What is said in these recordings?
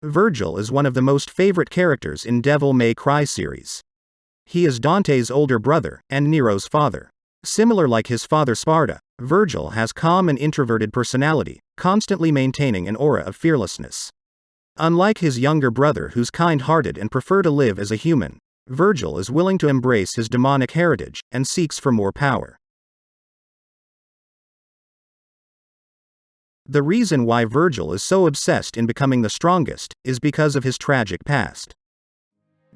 Vergil is one of the most favorite characters in Devil May Cry series. He is Dante's older brother, and Nero's father. Similar like his father Sparda, Vergil has calm and introverted personality, constantly maintaining an aura of fearlessness. Unlike his younger brother who's kind-hearted and prefer to live as a human, Vergil is willing to embrace his demonic heritage, and seeks for more power. The reason why Vergil is so obsessed in becoming the strongest, is because of his tragic past.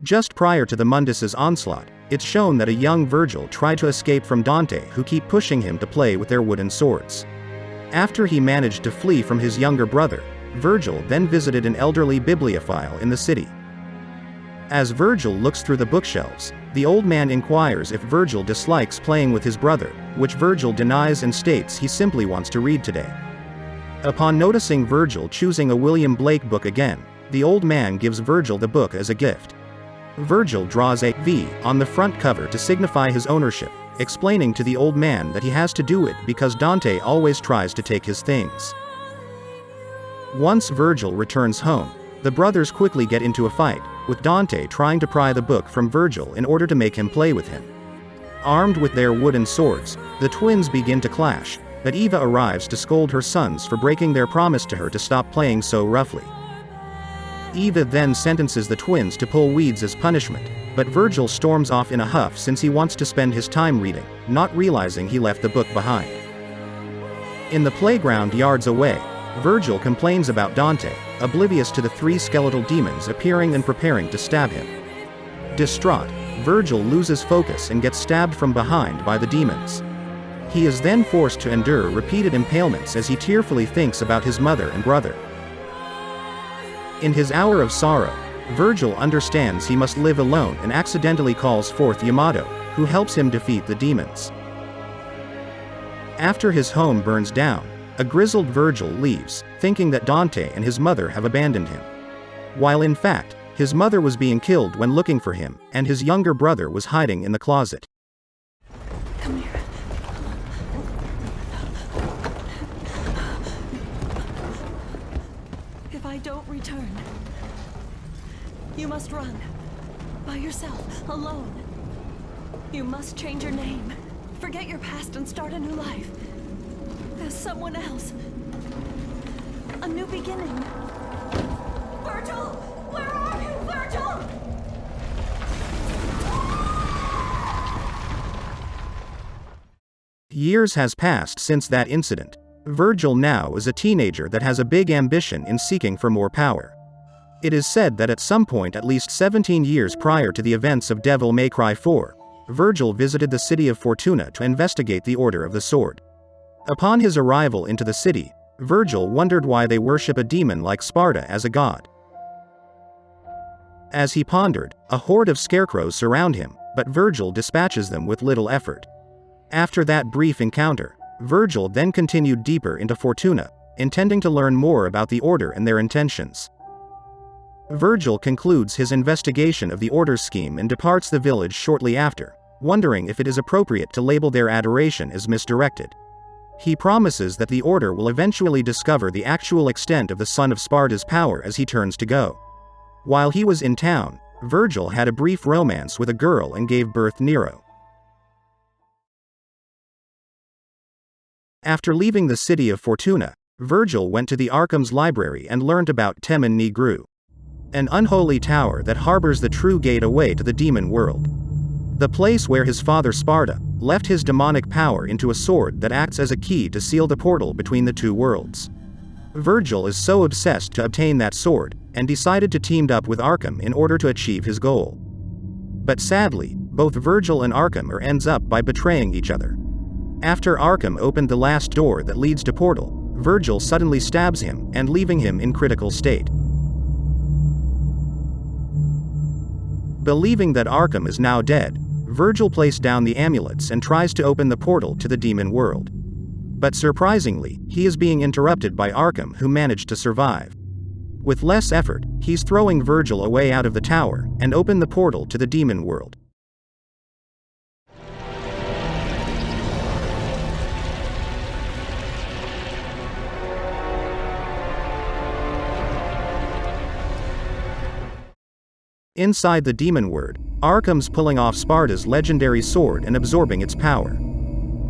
Just prior to the Mundus' onslaught, it's shown that a young Vergil tried to escape from Dante who keep pushing him to play with their wooden swords. After he managed to flee from his younger brother, Vergil then visited an elderly bibliophile in the city. As Vergil looks through the bookshelves, the old man inquires if Vergil dislikes playing with his brother, which Vergil denies and states he simply wants to read today. Upon noticing Vergil choosing a William Blake book again, the old man gives Vergil the book as a gift. Vergil draws a V on the front cover to signify his ownership, explaining to the old man that he has to do it because Dante always tries to take his things. Once Vergil returns home, the brothers quickly get into a fight, with Dante trying to pry the book from Vergil in order to make him play with him. Armed with their wooden swords, the twins begin to clash, but Eva arrives to scold her sons for breaking their promise to her to stop playing so roughly. Eva then sentences the twins to pull weeds as punishment, but Vergil storms off in a huff since he wants to spend his time reading, not realizing he left the book behind. In the playground yards away, Vergil complains about Dante, oblivious to the three skeletal demons appearing and preparing to stab him. Distraught, Vergil loses focus and gets stabbed from behind by the demons. He is then forced to endure repeated impalements as he tearfully thinks about his mother and brother. In his hour of sorrow, Vergil understands he must live alone and accidentally calls forth Yamato, who helps him defeat the demons. After his home burns down, a grizzled Vergil leaves, thinking that Dante and his mother have abandoned him. While in fact, his mother was being killed when looking for him, and his younger brother was hiding in the closet. Come here. If I don't return, you must run. By yourself, alone. You must change your name. Forget your past and start a new life. As someone else. A new beginning. Vergil! Where are you, Vergil? Years has passed since that incident. Vergil now is a teenager that has a big ambition in seeking for more power. It is said that at some point at least 17 years prior to the events of Devil May Cry 4, Vergil visited the city of Fortuna to investigate the Order of the Sword. Upon his arrival into the city, Vergil wondered why they worship a demon like Sparda as a god. As he pondered, a horde of scarecrows surround him, but Vergil dispatches them with little effort. After that brief encounter, Vergil then continued deeper into Fortuna, intending to learn more about the Order and their intentions. Vergil concludes his investigation of the Order's scheme and departs the village shortly after, wondering if it is appropriate to label their adoration as misdirected. He promises that the Order will eventually discover the actual extent of the son of Sparda's power as he turns to go. While he was in town, Vergil had a brief romance with a girl and gave birth to Nero. After leaving the city of Fortuna, Vergil went to the Arkham's library and learned about Temen Ni Gru, an unholy tower that harbors the true gateway to the demon world. The place where his father Sparda left his demonic power into a sword that acts as a key to seal the portal between the two worlds. Vergil is so obsessed to obtain that sword, and decided to team up with Arkham in order to achieve his goal. But sadly, both Vergil and Arkham ends up by betraying each other. After Arkham opened the last door that leads to Portal, Vergil suddenly stabs him, and leaving him in critical state. Believing that Arkham is now dead, Vergil places down the amulets and tries to open the portal to the demon world. But surprisingly, he is being interrupted by Arkham, who managed to survive. With less effort, he's throwing Vergil away out of the tower, and open the portal to the demon world. Inside the demon word, Arkham's pulling off Sparta's legendary sword and absorbing its power.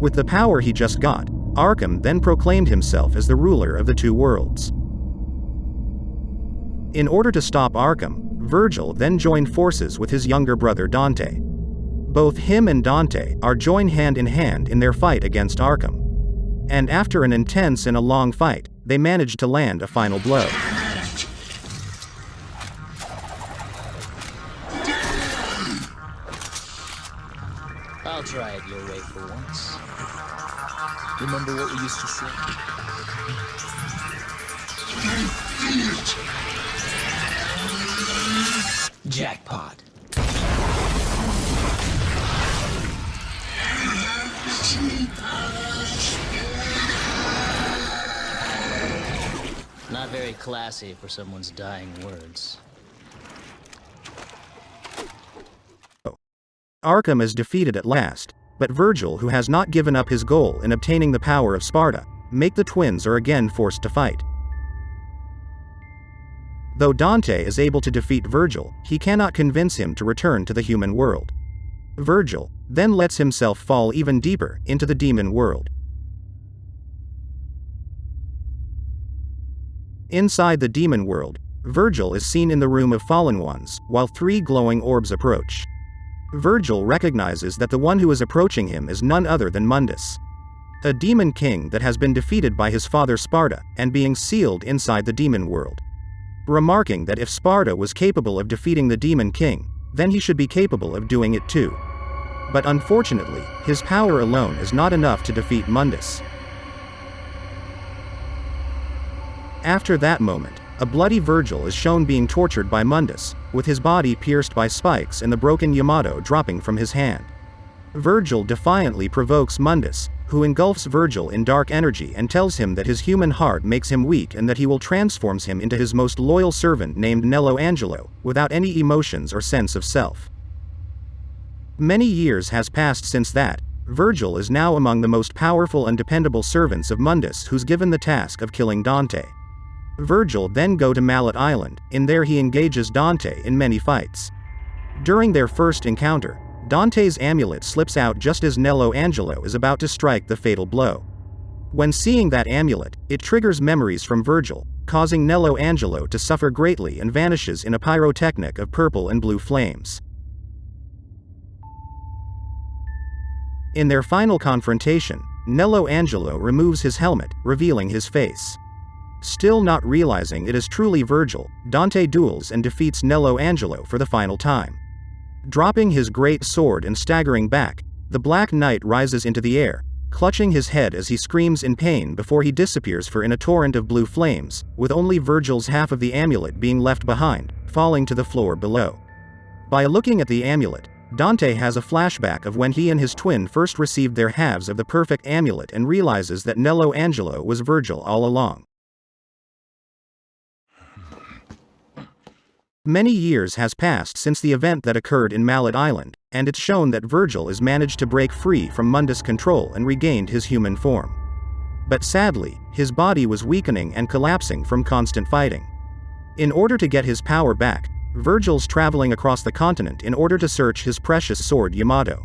With the power he just got, Arkham then proclaimed himself as the ruler of the two worlds. In order to stop Arkham, Vergil then joined forces with his younger brother Dante. Both him and Dante are joined hand in hand in their fight against Arkham. And after an intense and a long fight, they managed to land a final blow. I'll try it your way for once. Remember what we used to say? Jackpot. Not very classy for someone's dying words. Arkham is defeated at last, but Vergil, who has not given up his goal in obtaining the power of Sparta, make the twins are again forced to fight. Though Dante is able to defeat Vergil, he cannot convince him to return to the human world. Vergil then lets himself fall even deeper into the demon world. Inside the demon world, Vergil is seen in the room of fallen ones, while three glowing orbs approach. Vergil recognizes that the one who is approaching him is none other than Mundus, a demon king that has been defeated by his father Sparta and being sealed inside the demon world. Remarking that if Sparta was capable of defeating the demon king, then he should be capable of doing it too. But unfortunately, his power alone is not enough to defeat Mundus. After that moment, a bloody Vergil is shown being tortured by Mundus, with his body pierced by spikes and the broken Yamato dropping from his hand. Vergil defiantly provokes Mundus, who engulfs Vergil in dark energy and tells him that his human heart makes him weak and that he will transform him into his most loyal servant named Nello Angelo, without any emotions or sense of self. Many years has passed since that. Vergil is now among the most powerful and dependable servants of Mundus, who's given the task of killing Dante. Vergil then go to Mallet Island, and there he engages Dante in many fights. During their first encounter, Dante's amulet slips out just as Nello Angelo is about to strike the fatal blow. When seeing that amulet, it triggers memories from Vergil, causing Nello Angelo to suffer greatly and vanishes in a pyrotechnic of purple and blue flames. In their final confrontation, Nello Angelo removes his helmet, revealing his face. Still not realizing it is truly Vergil, Dante duels and defeats Nello Angelo for the final time. Dropping his great sword and staggering back, the Black Knight rises into the air, clutching his head as he screams in pain before he disappears in a torrent of blue flames, with only Vergil's half of the amulet being left behind, falling to the floor below. By looking at the amulet, Dante has a flashback of when he and his twin first received their halves of the perfect amulet and realizes that Nello Angelo was Vergil all along. Many years has passed since the event that occurred in Mallet Island, and it's shown that Vergil has managed to break free from Mundus' control and regained his human form. But sadly, his body was weakening and collapsing from constant fighting. In order to get his power back, Vergil's traveling across the continent in order to search his precious sword Yamato.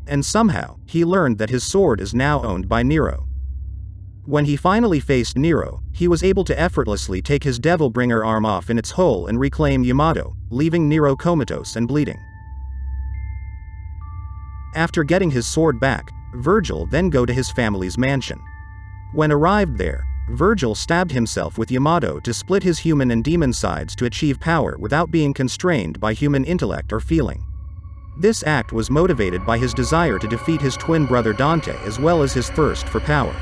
And somehow, he learned that his sword is now owned by Nero. When he finally faced Nero, he was able to effortlessly take his Devilbringer arm off in its hole and reclaim Yamato, leaving Nero comatose and bleeding. After getting his sword back, Vergil then go to his family's mansion. When arrived there, Vergil stabbed himself with Yamato to split his human and demon sides to achieve power without being constrained by human intellect or feeling. This act was motivated by his desire to defeat his twin brother Dante as well as his thirst for power.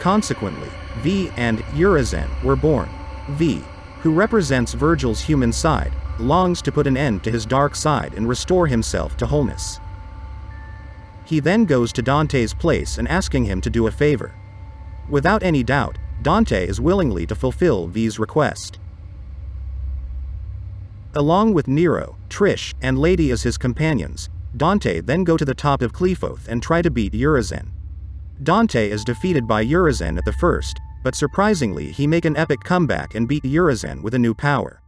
Consequently, V and Urizen were born. V, who represents Vergil's human side, longs to put an end to his dark side and restore himself to wholeness. He then goes to Dante's place and asking him to do a favor. Without any doubt, Dante is willingly to fulfill V's request. Along with Nero, Trish, and Lady as his companions, Dante then go to the top of Qliphothe and try to beat Urizen. Dante is defeated by Urizen at the first, but surprisingly he make an epic comeback and beat Urizen with a new power.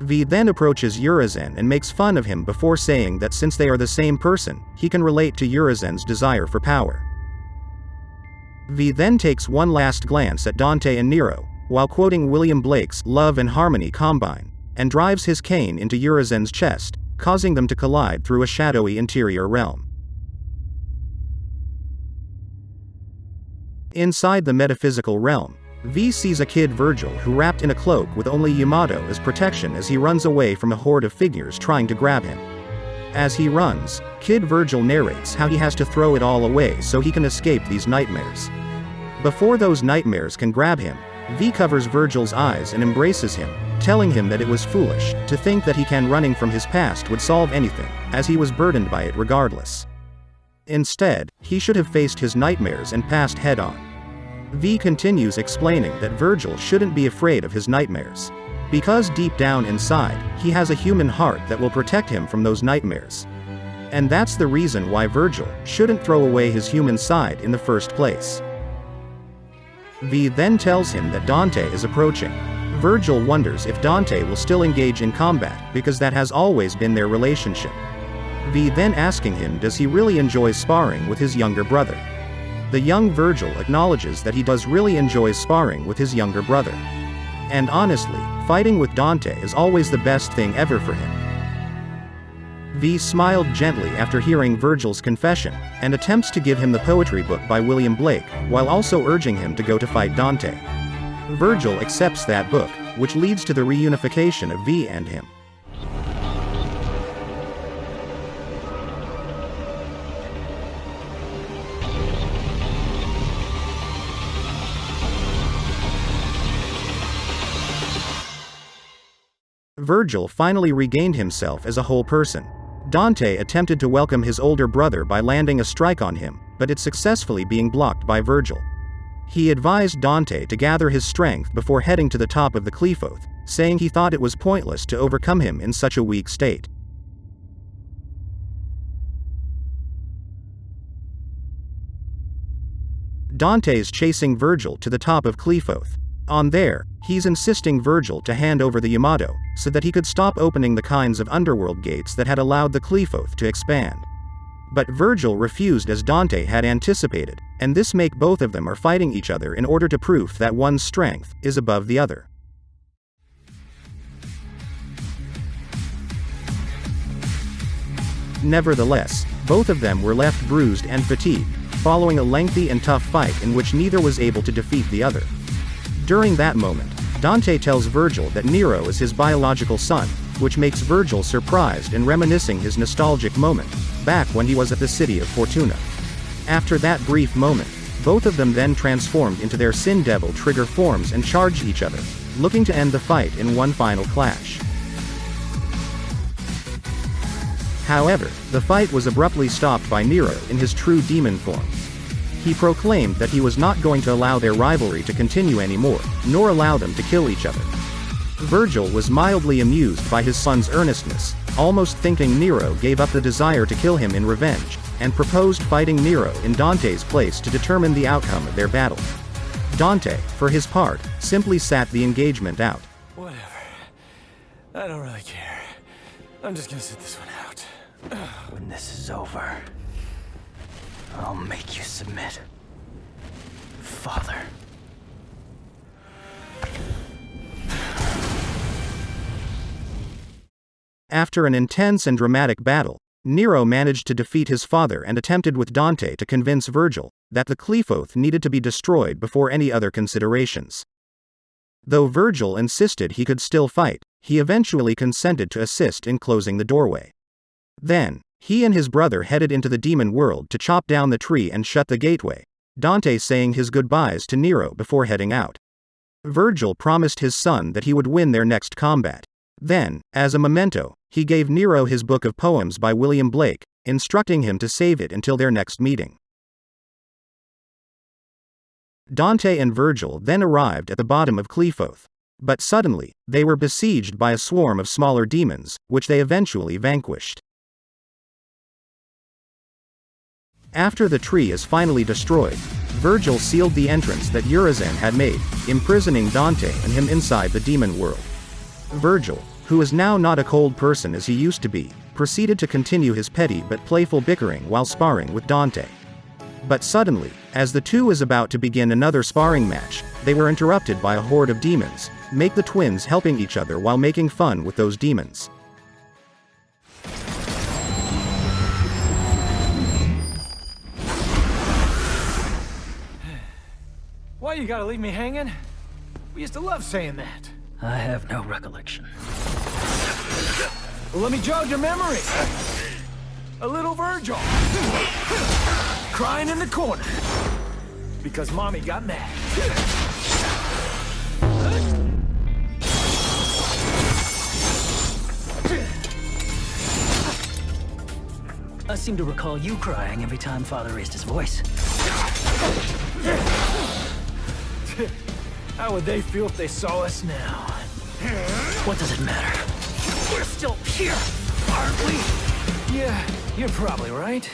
V then approaches Urizen and makes fun of him before saying that since they are the same person, he can relate to Urizen's desire for power. V then takes one last glance at Dante and Nero, while quoting William Blake's "Love and Harmony Combine," and drives his cane into Urizen's chest, causing them to collide through a shadowy interior realm. Inside the metaphysical realm, V sees a kid Vergil who wrapped in a cloak with only Yamato as protection as he runs away from a horde of figures trying to grab him. As he runs, Kid Vergil narrates how he has to throw it all away so he can escape these nightmares. Before those nightmares can grab him, V covers Vergil's eyes and embraces him, telling him that it was foolish to think that running from his past would solve anything, as he was burdened by it regardless. Instead, he should have faced his nightmares and past head-on. V continues explaining that Vergil shouldn't be afraid of his nightmares, because deep down inside, he has a human heart that will protect him from those nightmares. And that's the reason why Vergil shouldn't throw away his human side in the first place. V then tells him that Dante is approaching. Vergil wonders if Dante will still engage in combat because that has always been their relationship. V then asking him does he really enjoy sparring with his younger brother. The young Vergil acknowledges that he does really enjoy sparring with his younger brother. And honestly, fighting with Dante is always the best thing ever for him. V smiled gently after hearing Vergil's confession, and attempts to give him the poetry book by William Blake, while also urging him to go to fight Dante. Vergil accepts that book, which leads to the reunification of V and him. Vergil finally regained himself as a whole person. Dante attempted to welcome his older brother by landing a strike on him, but it successfully being blocked by Vergil. He advised Dante to gather his strength before heading to the top of the Qliphothe, saying he thought it was pointless to overcome him in such a weak state. Dante's chasing Vergil to the top of Qliphothe. On there, he's insisting Vergil to hand over the Yamato, so that he could stop opening the kinds of underworld gates that had allowed the Qliphothe to expand. But Vergil refused as Dante had anticipated, and this make both of them are fighting each other in order to prove that one's strength is above the other. Nevertheless, both of them were left bruised and fatigued, following a lengthy and tough fight in which neither was able to defeat the other. During that moment, Dante tells Vergil that Nero is his biological son, which makes Vergil surprised and reminiscing his nostalgic moment, back when he was at the city of Fortuna. After that brief moment, both of them then transformed into their Sin Devil trigger forms and charged each other, looking to end the fight in one final clash. However, the fight was abruptly stopped by Nero in his true demon form. He proclaimed that he was not going to allow their rivalry to continue anymore, nor allow them to kill each other. Vergil was mildly amused by his son's earnestness, almost thinking Nero gave up the desire to kill him in revenge, and proposed fighting Nero in Dante's place to determine the outcome of their battle. Dante, for his part, simply sat the engagement out. Whatever. I don't really care. I'm just gonna sit this one out. When this is over, I'll make you submit. Father. After an intense and dramatic battle, Nero managed to defeat his father and attempted with Dante to convince Vergil that the Qliphothe needed to be destroyed before any other considerations. Though Vergil insisted he could still fight, he eventually consented to assist in closing the doorway. Then, he and his brother headed into the demon world to chop down the tree and shut the gateway, Dante saying his goodbyes to Nero before heading out. Vergil promised his son that he would win their next combat. Then, as a memento, he gave Nero his book of poems by William Blake, instructing him to save it until their next meeting. Dante and Vergil then arrived at the bottom of Qliphothe. But suddenly, they were besieged by a swarm of smaller demons, which they eventually vanquished. After the tree is finally destroyed, Vergil sealed the entrance that Urizen had made, imprisoning Dante and him inside the demon world. Vergil, who is now not a cold person as he used to be, proceeded to continue his petty but playful bickering while sparring with Dante. But suddenly, as the two was about to begin another sparring match, they were interrupted by a horde of demons, make the twins helping each other while making fun with those demons. Why you gotta leave me hanging? We used to love saying that. I have no recollection. Well, let me jog your memory. A little Vergil. Crying in the corner. Because Mommy got mad. I seem to recall you crying every time Father raised his voice. How would they feel if they saw us now? What does it matter? We're still here, aren't we? Yeah, you're probably right.